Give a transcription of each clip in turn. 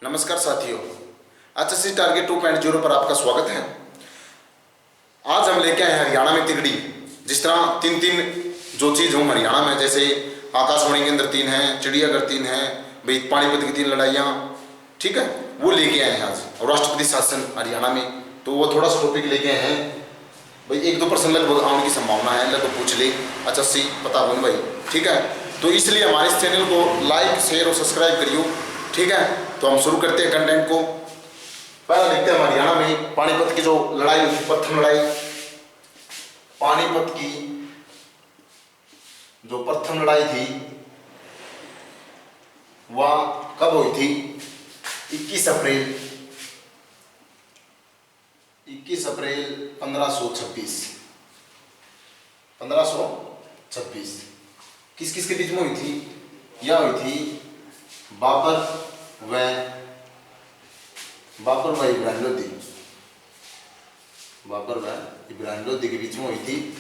नमस्कार साथियों, HSC target 2.0 पर आपका स्वागत है। आज हम लेके आए हैं हरियाणा में तिगड़ी। जिस तरह तीन तीन जो चीज़ हो हरियाणा में, जैसे आकाशवाणी केंद्र 3 है, चिड़ियाघर 3 है, भाई पानीपत की 3 लड़ाइयाँ, ठीक है, वो लेके आए हैं आज। और राष्ट्रपति शासन हरियाणा में, तो वो थोड़ा सा टॉपिक लेके आए हैं भाई। 1-2 प्रश्न लगभग आने की संभावना है, लगभग पूछ ले HSC पता हो भाई, ठीक है। तो इसलिए हमारे इस चैनल को लाइक, शेयर और सब्सक्राइब करियो, ठीक है। तो हम शुरू करते हैं कंटेंट को। पहला देखते हैं हरियाणा में पानीपत की जो लड़ाई हुई, प्रथम लड़ाई पानीपत की जो प्रथम लड़ाई थी वह कब हुई थी? 21 अप्रैल 1526। 1526 किस किस के बीच में हुई थी? यह हुई थी बाबर व इब्राहिम लोदी। बाबर व इब्राहिम लोदी के बीच में हुई थी।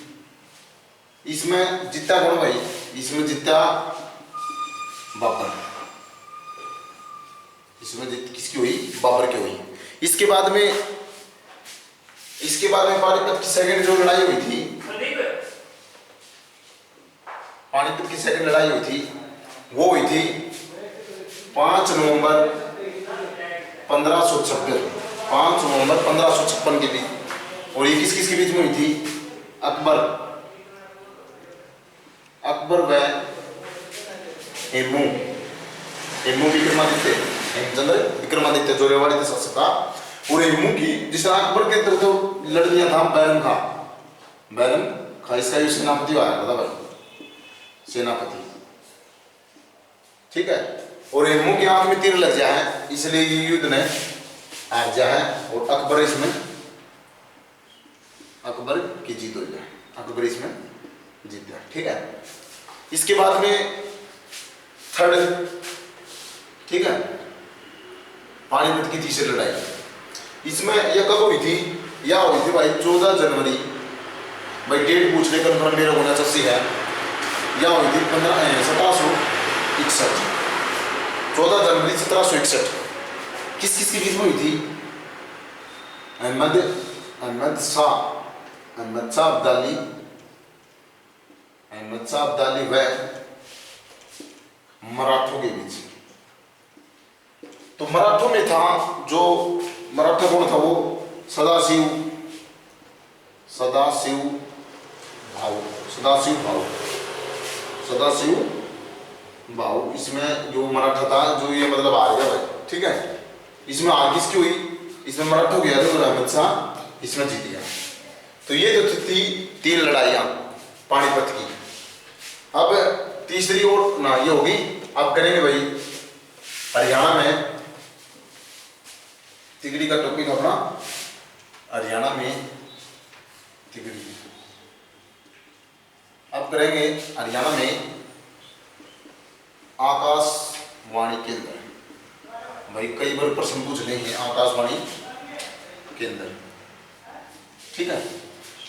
इसमें जीता कौन भाई? इसमें जीता बाबर। इसमें जीत किसकी हुई? बाबर की हुई। इसके बाद में पानीपत की सेकंड जो लड़ाई हुई थी, पानीपत की सेकंड लड़ाई हुई थी, वो हुई थी 5 नवंबर 1556। 5 नवंबर 1556 के बीच। और ये किस किस के बीच में हुई थी? अकबर व हेमू विक्रमादित्य जो रेवाड़ी थे शासक था। और हेमू की जिस तरह अकबर के तरफ तो लड़कियां था, बैरम खा इसका भी सेनापति आया था भाई, सेनापति, ठीक है। और हेमू की आंख में तीर लग जाए है, इसलिए ये युद्ध ने हार जा है। और अकबर की जीत हो जाए, अकबर इसमें जीत जाए, ठीक है। इसके बाद में थर्ड, ठीक है, पानीपत की तीसरी लड़ाई। इसमें यह कब हुई थी? यह हुई थी भाई 14 जनवरी। भाई डेट पूछ ले, कन्फर्म मेरा होना चाहिए है। यह हुई थी 1761। 14 जनवरी 1761 किस किस के बीच में हुई थी? अहमद शाह अब्दाली व मराठों के बीच। तो मराठों में था, जो मराठा कौन था? वो सदाशिव भाऊ। इसमें जो मराठा था, जो ये मतलब आ गया भाई, ठीक है। इसमें हार किसकी हुई? इसमें मराठों की और अहमद शाह इसमें जीत गया। तो ये जो थी 3 लड़ाइयां पानीपत की। अब तीसरी और ना ये होगी। अब करेंगे भाई हरियाणा में तिगड़ी का टॉपिक अपना, हरियाणा में तिगड़ी। अब करेंगे हरियाणा में आकाशवाणी केंद्र। भाई कई बार प्रश्न पूछ ले हैं आकाशवाणी केंद्र, ठीक है।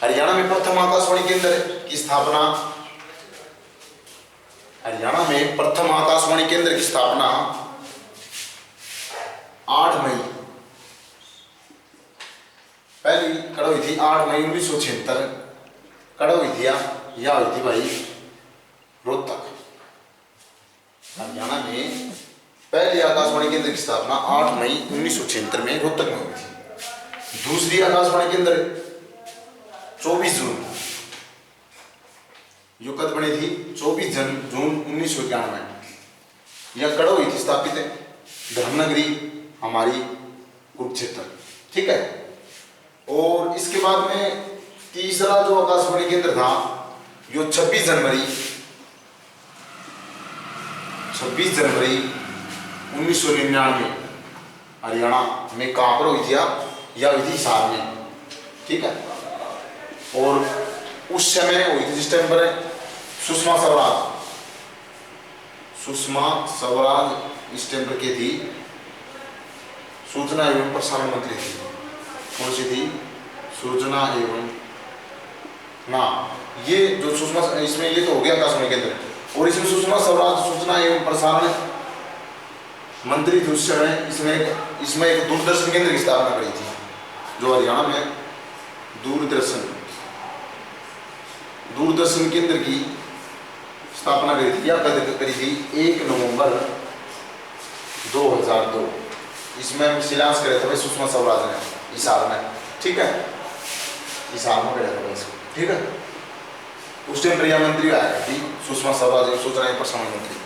हरियाणा में प्रथम आकाशवाणी केंद्र की स्थापना, हरियाणा में प्रथम आकाशवाणी केंद्र की स्थापना 8 मई, पहली कड़ हुई थी 8 मई 1976। कड़ हुई थी या हुई थी भाई रोहतक। हरियाणा में पहली आकाशवाणी केंद्र की स्थापना 8 मई 1976 में रोहतक में हुई थी। दूसरी आकाशवाणी केंद्र 24 जून, जो कब बनी थी? 24 जून 1991। यह कड़ हुई थी स्थापित धर्मनगरी हमारी कुरुक्षेत्र, ठीक है। और इसके बाद में तीसरा जो आकाशवाणी केंद्र था, जो 26 जनवरी 1999 हरियाणा में कहाँ पर हुई थी? या हुई थी हिसार में, ठीक है। और उस समय हुई थी जिस टाइम पर सुषमा स्वराज इस टाइम पर की थी, सूचना एवं प्रसारण मंत्री थी। कौन सी थी? सूचना एवं ना, ये जो सुषमा, इसमें ये तो हो गया आकाशवाणी केंद्र। और इसमें सुषमा स्वराज सूचना एवं प्रसारण मंत्री थे उस समय। इसमें एक दूरदर्शन केंद्र की स्थापना करी थी, जो हरियाणा में दूरदर्शन केंद्र की स्थापना करी थी। क्या करी थी? 1 नवंबर 2002। इसमें शिलान्यास करे थे भाई सुषमा स्वराज ने, इस साल में, ठीक है, इस साल में करे थे भाई इसको, ठीक है। उस टाइम गृह मंत्री आया थी सुषमा स्वराज, सूचना एवं प्रसारण मंत्री।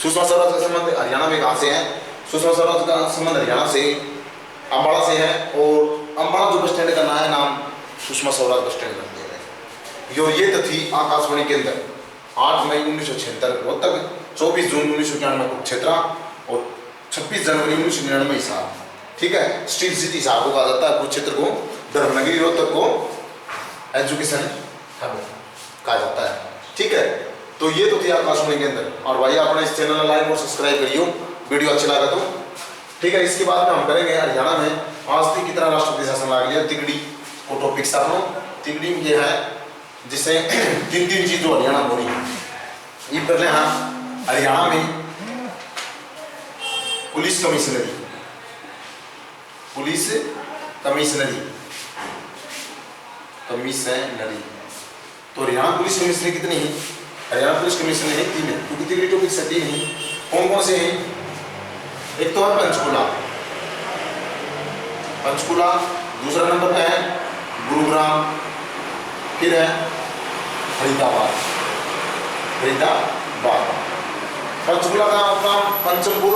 सुषमा स्वराज का संबंध हरियाणा में कहाँ से है? सुषमा स्वराज का संबंध हरियाणा से अम्बाड़ा से है, और अम्बाड़ा जो बस स्टैंड का नया नाम सुषमा स्वराज बस स्टैंड रख दिया गया। ये तो थी आकाशवाणी के अंदर 8 मई 1976 रोहतक, 24 जून 1991 कुरुक्षेत्र और 26 जनवरी 1999 हिसार, ठीक है। स्टील सिटी हिसार को कहा जाता है, कुरुक्षेत्र को धर्मनगरी, रोहतक को एजुकेशन हब कहा जाता है, ठीक है। तो ये तो थी आकाशवाणी के अंदर। और भाई अपने इस चैनल को लाइक और सब्सक्राइब करियो, वीडियो अच्छा लगा तो, ठीक है। इसके बाद में हम करेंगे हरियाणा में आज तक कितना राष्ट्रपति शासन ला लिया, तिगड़ी को टॉपिक सामने। तिगड़ी में ये है जिससे 3 चीज जो हरियाणा बोली ये कर ले। हाँ, हरियाणा में पुलिस कमिश्नरी तो हरियाणा पुलिस कमिश्नरी कितनी है? हरियाणा पुलिस कमिश्नरी 3 है, क्योंकि तिगड़ी टॉपिक से 3 है। कौन कौन से हैं? एक तो है पंचकुला, दूसरा नंबर पे है गुरुग्राम, फिर है फरीदाबाद। पंचकुला का अपना पंचमपुर,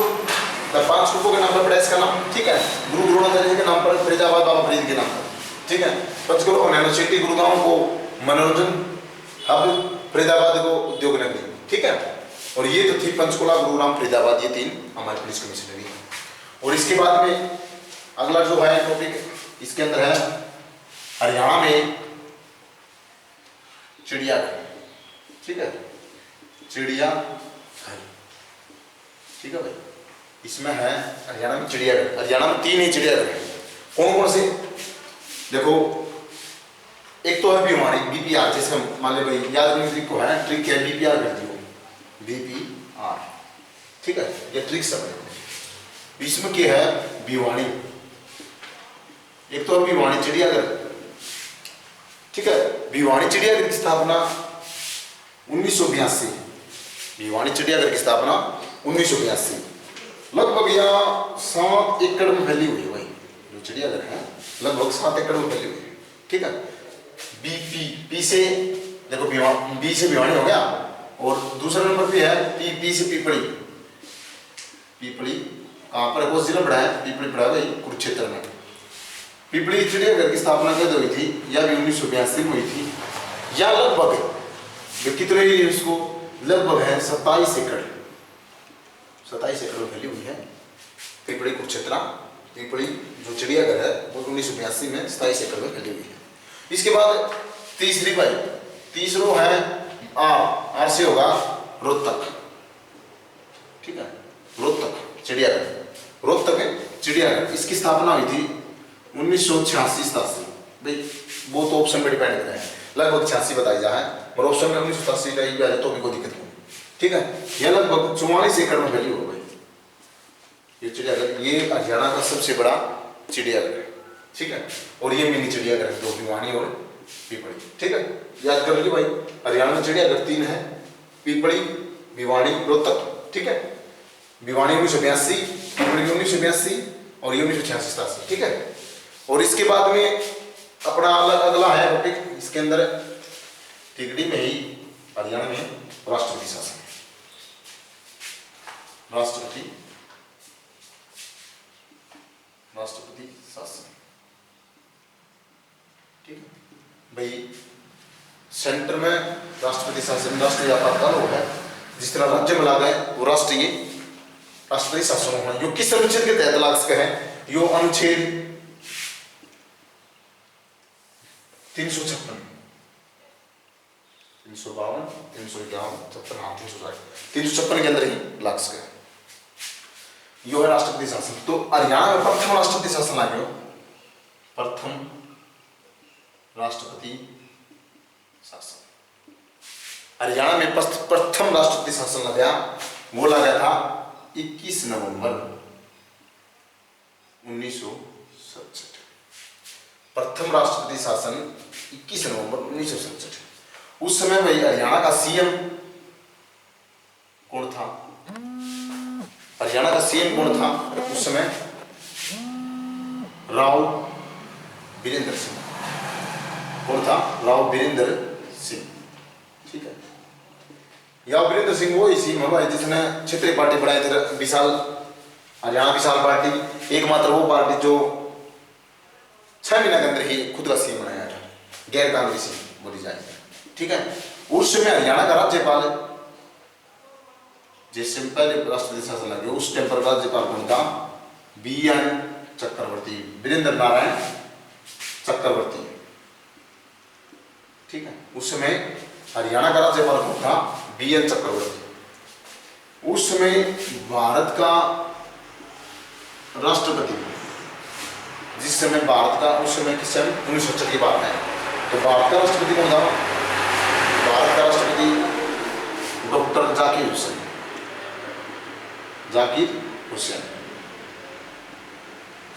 पांचकुपो के नाम पर पड़ा इसका नाम, ठीक है। गुरु द्रोणाचार्य के नाम पर, फरीदाबाद बाबा फरीद के नाम पर, ठीक है। पंचकुला को नैनो सिटी, गुरुग्राम को मनोरंजन हब, फरीदाबाद को उद्योग नगरी, ठीक है। और ये तो थी पंचकुला, गुरुग्राम, फरीदाबाद, ये 3 हमारी पुलिस कमिश्नरी है। और इसके बाद में अगला जो है टॉपिक इसके अंदर है हरियाणा में चिड़ियाघर, ठीक है, चिड़ियाघर, ठीक है भाई। इसमें है हरियाणा में चिड़ियाघर। हरियाणा में 3 ही चिड़ियाघर है। कौन कौन से? देखो, एक तो है भिवानी, बीपीआर, जैसे मान लो भाई याद करने ट्रिक को है, ट्रिक है बीपीआर कर दियो, बीपीआर, ठीक है, ये ट्रिक सब है। इसमें क्या है? भिवानी, एक तो है भिवानी चिड़ियाघर, ठीक है। भिवानी चिड़ियाघर की स्थापना 1982, भिवानी चिड़ियाघर की स्थापना 1982, लगभग यहाँ 7 एकड़ में फैली हुई है भाई। जो चिड़ियाघर है लगभग 7 एकड़ में फैली हुई है, ठीक है। पी से देखो, बी से भिवानी हो गया, और दूसरा नंबर पे है पी से पीपली कहाँ पर? कौन जिला पड़ा है? पीपली पड़ा भाई, कुरुक्षेत्र में। पीपली चिड़ियाघर की स्थापना कब हुई थी? या भी 1982 में हुई थी। या लगभग कितने उसको लगभग है 27 एकड़ में फैली हुई है पीपली कुरुक्षेत्र। पीपली जो चिड़ियाघर है वो 1982 में 27 एकड़ में फैली हुई है। इसके बाद तीसरो है आर से होगा रोहतक, ठीक है, रोहतक चिड़ियाघर। इसकी स्थापना हुई थी 1986-87 भाई, वो तो ऑप्शन पे डिपेंड करता है, लगभग 86 बताई जा है, और ऑप्शन में 1987 टाइप आ जाए तो भी कोई दिक्कत नहीं, ठीक है। यह लगभग 44 एकड़ में फैली होगा भाई ये चिड़ियाघर। ये हरियाणा का सबसे बड़ा चिड़ियाघर है, ठीक है। और ये मिनी चिड़ियाघर है, 2 भिवानी और पीपली, ठीक है। याद कर लीजिए भाई, हरियाणा में चिड़ियाघर 3 है, पीपली, भिवानी, रोहतक, ठीक है। भिवानी 1982, पीपली 1982 और ये 1986-87, ठीक है। और इसके बाद में अपना अगला है टॉपिक, इसके अंदर तिगड़ी में ही हरियाणा में राष्ट्रपति शासन, राष्ट्रपति शासन, ठीक है भाई। सेंटर में राष्ट्रपति शासन, राष्ट्रीय आपातकाल हो है, जिस तरह राज्य में लागा है वो राष्ट्रपति शासन होना, जो किस अनुच्छेद के तहत लाग सके है? यो अनुच्छेद 356, 352, 351, 53, हाँ 356 के अंदर ही लाग सके, यो है राष्ट्रपति शासन। तो हरियाणा में प्रथम राष्ट्रपति शासन आ गया, प्रथम राष्ट्रपति शासन हरियाणा में प्रथम राष्ट्रपति शासन लगा, वो लगा था 21 नवंबर 1967। प्रथम राष्ट्रपति शासन 21 नवंबर 1967। उस समय भाई हरियाणा का सीएम कौन था? हरियाणा का सीएम कौन था उस समय? राव वीरेंद्र सिंह। कौन था? राव वीरेंद्र सिंह। ठीक है, या वीरेंद्र सिंह वो ही सीएम है जिसने क्षेत्रीय पार्टी बनाई थी विशाल, हरियाणा विशाल पार्टी, एकमात्र वो पार्टी जो 6 महीने के अंदर ही खुद का सीएम बनाया था, गैर कांग्रेसी बोली जाए। ठीक है, उस समय हरियाणा का राज्यपाल जिससे पहले राष्ट्रपति शासन लगे उस टाइम पर राज्यपाल कौन था? BN चक्रवर्ती, वीरेंद्र नारायण चक्रवर्ती। ठीक है, उस समय हरियाणा का राज्यपाल कौन था? BN चक्रवर्ती। उस समय भारत का राष्ट्रपति, जिस समय भारत का उस समय किस समय 1967 की बात है, तो भारत का राष्ट्रपति कौन था? भारत का राष्ट्रपति डॉक्टर जाकिर हुसैन। जाकिर हुसैन,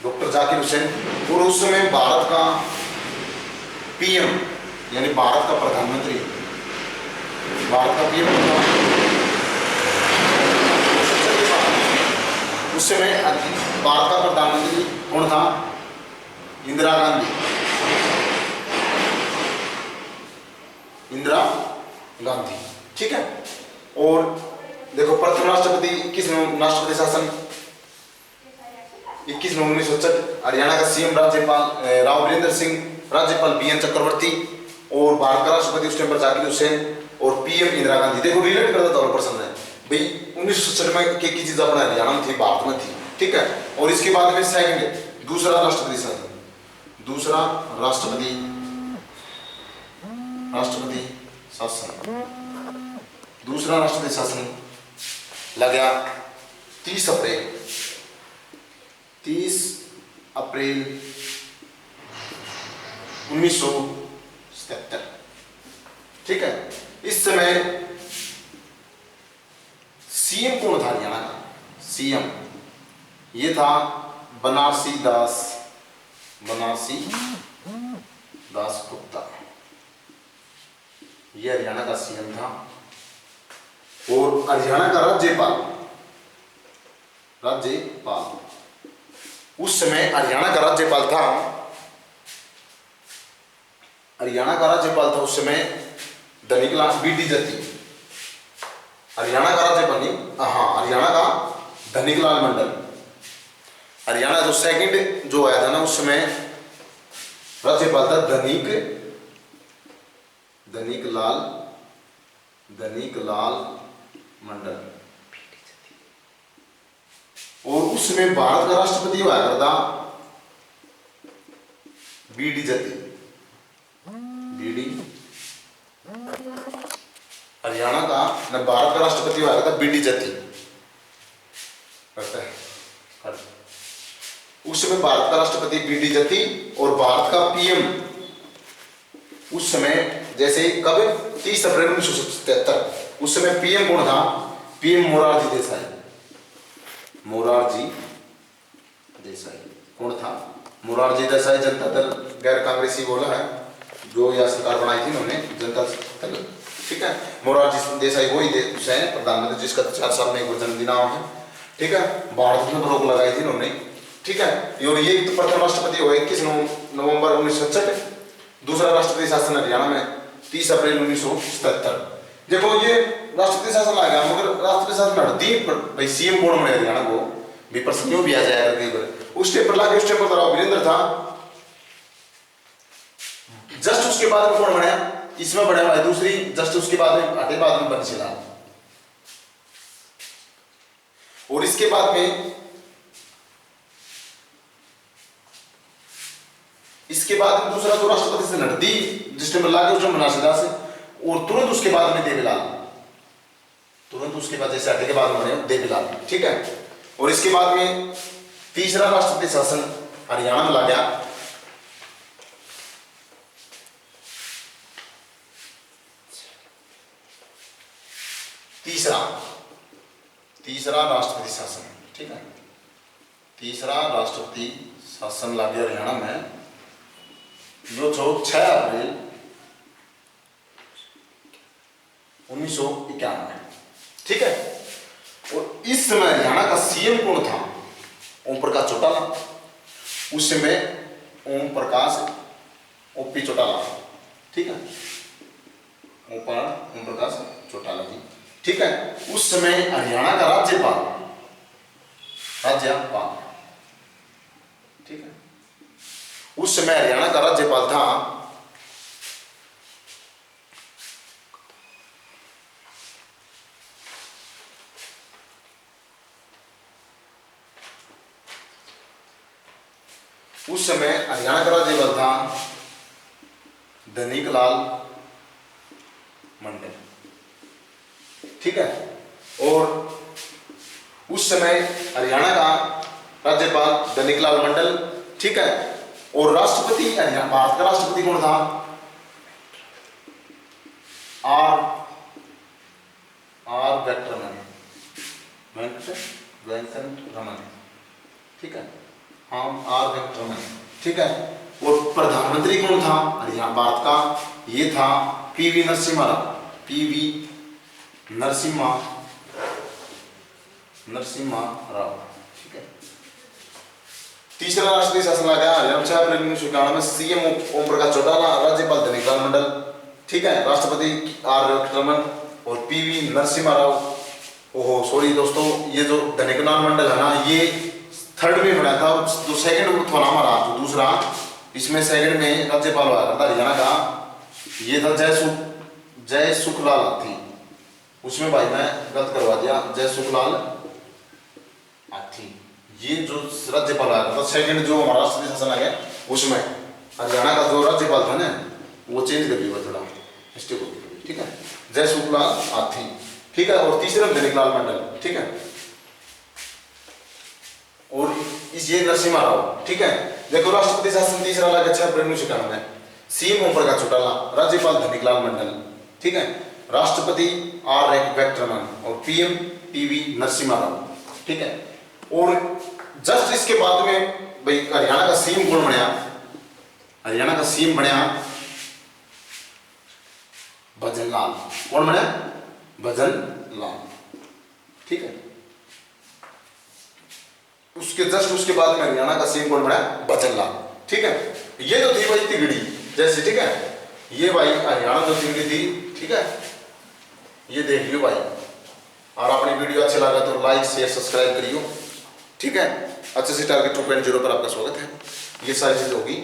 डॉक्टर जाकिर हुसैन। और उस समय भारत का PM यानी भारत का प्रधानमंत्री, भारत का PM कौन था? उस समय भारत का प्रधानमंत्री कौन था? इंदिरा गांधी। इंदिरा गांधी। ठीक है, और देखो प्रथम राष्ट्रपति 21 राष्ट्रपति शासन 21 नवंबर 1967। हरियाणा का सीएम राज्यपाल राव वीरेंद्र सिंह, राज्यपाल BN चक्रवर्ती, और भारत का राष्ट्रपति उस टाइम पर जाकिर हुसैन, और PM इंदिरा गांधी। देखो रिलेट करता था प्रश्न है भाई 1967 में की चीज अपना हरियाणा में थी, भारत में थी। ठीक है, और इसके बाद में सेकंड दूसरा राष्ट्रपति शासन, दूसरा राष्ट्रपति शासन, दूसरा राष्ट्रपति शासन लगा 30 अप्रैल 1977। ठीक है, इस समय सीएम कौन था हरियाणा का? सीएम ये था बनारसी दास गुप्ता। ये हरियाणा का सीएम था। और हरियाणा का राज्यपाल उस समय हरियाणा का राज्यपाल था उस समय धनीकलाल BD जत्ती। हरियाणा का राज्यपाल नहीं, हरियाणा का धनीकलाल मंडल। हरियाणा जो सेकंड जो आया था ना उस समय राज्यपाल था धनीकलाल मंडल। और उस समय भारत का राष्ट्रपति हुआ करता BD जत्ती। हरियाणा का भारत का राष्ट्रपति हुआ करता BD जत्ती। उस समय भारत का राष्ट्रपति BD जत्ती, और भारत का PM उस समय जैसे कब 30 अप्रैल 1977। उस समय PM कौन था? PM मोरारजी देसाई। कौन था? मोरारजी देसाई। जनता दल गैर कांग्रेसी बोला है जो यह सरकार बनाई थी उन्होंने, जनता दल। ठीक है, मोरारजी देसाई वही प्रधानमंत्री जिसका 4 साल में एक जन्मदिन है। ठीक है, भारत में रोक लगाई थी उन्होंने। ठीक है, और ये तो प्रथम राष्ट्रपति हुआ 21 नवंबर 1967। दूसरा राष्ट्रपति शासन हरियाणा में 30 अप्रैल 1977। देखो ये राष्ट्रपति शासन आ गया, मगर राष्ट्रपति शासन हटती भाई सीएम कौन बने हरियाणा को भी प्रश्न क्यों भी आ जाएगा कई बार। उस टाइम पर लाके उस टाइम पर राव वीरेंद्र था। जस्ट उसके बाद में कौन बना? इसमें बना हुआ है दूसरी, जस्ट उसके बाद में हटे बाद में बंशीलाल। और इसके बाद में दूसरा जो राष्ट्रपति से लड़ती जिस टाइम लाके उस टाइम बनारसीदास से, और तुरंत उसके बाद में देवीलाल। जैसे हटे के बाद में देवीलाल। ठीक है, और इसके बाद में तीसरा राष्ट्रपति शासन हरियाणा में ला गया तीसरा राष्ट्रपति शासन। ठीक है, तीसरा राष्ट्रपति शासन लागू हरियाणा में जो 6 अप्रैल 1991। ठीक है। और इस समय हरियाणा का सीएम कौन था? ओम प्रकाश चौटाला। उस समय ओम प्रकाश चौटाला। ठीक है, ओम प्रकाश चौटाला जी। ठीक है। उस समय हरियाणा का राज्यपाल ठीक है, उस समय हरियाणा का राज्यपाल था धनिकलाल मंडल। ठीक है। और उस समय हरियाणा का राज्यपाल धनिकलाल मंडल। ठीक है। और राष्ट्रपति भारत का राष्ट्रपति कौन था? आर वेंकटरमन। ठीक है, हाँ, आर वेंकटरमन। ठीक है। और प्रधानमंत्री कौन था हरियाणा भारत का? ये था पीवी नरसिम्हा राव। ठीक है। तीसरा राष्ट्रपति शासन लगा हरियाणा 6 अप्रैल 1991 में। सीएम ओम प्रकाश चौटाला, राज्यपाल धनिकलाल मंडल। ठीक है। राष्ट्रपति आर वेंकटरमन और पीवी नरसिम्हा राव। ओहो सॉरी दोस्तों, ये जो धनिकलाल मंडल है ना, ये थर्ड में बना था। जो सेकंड था ना हमारा, जो दूसरा, इसमें सेकंड में राज्यपाल हुआ करता हरियाणा का, ये था जय सुखलाल थी। उसमें भाई मैं गलत करवा दिया, जय सुखलाल थी। ये जो राज्यपाल आया था सेकंड, जो हमारा राष्ट्रपति शासन आ गया, उसमें हरियाणा का जो राज्यपाल था ना, वो चेंज कर दिया थोड़ा मिस्टेक हो गई। ठीक है, जय सुखलाल थी। ठीक है। और तीसरा धनिकलाल मंडल। ठीक है। और ये नरसिम्हा राव। ठीक है। देखो, राष्ट्रपति शासन तीसरा लगा 6 अप्रैल 1991 में। सीएम ओम प्रकाश चौटाला, राज्यपाल धनिकलाल मंडल। ठीक है। राष्ट्रपति आर वेंकटरमन और पीएम पीवी नरसिम्हा राव। ठीक है। और जस्ट इसके बाद में भाई हरियाणा का सीएम कौन बनया? हरियाणा का सीएम बनया भजन लाल। कौन बना? भजन लाल। ठीक है। उसके बाद में हरियाणा का सीएम कौन बना? भजन लाल। ठीक है। ये तो थी भाई तिगड़ी जैसे। ठीक है। ये भाई हरियाणा जो तिगड़ी थी। ठीक है, ये देख लियो भाई। और अपनी वीडियो अच्छा लगा तो लाइक शेयर सब्सक्राइब करियो। ठीक है। अच्छे से टारगेट 2.0 पर आपका स्वागत है। ये सारी चीज होगी।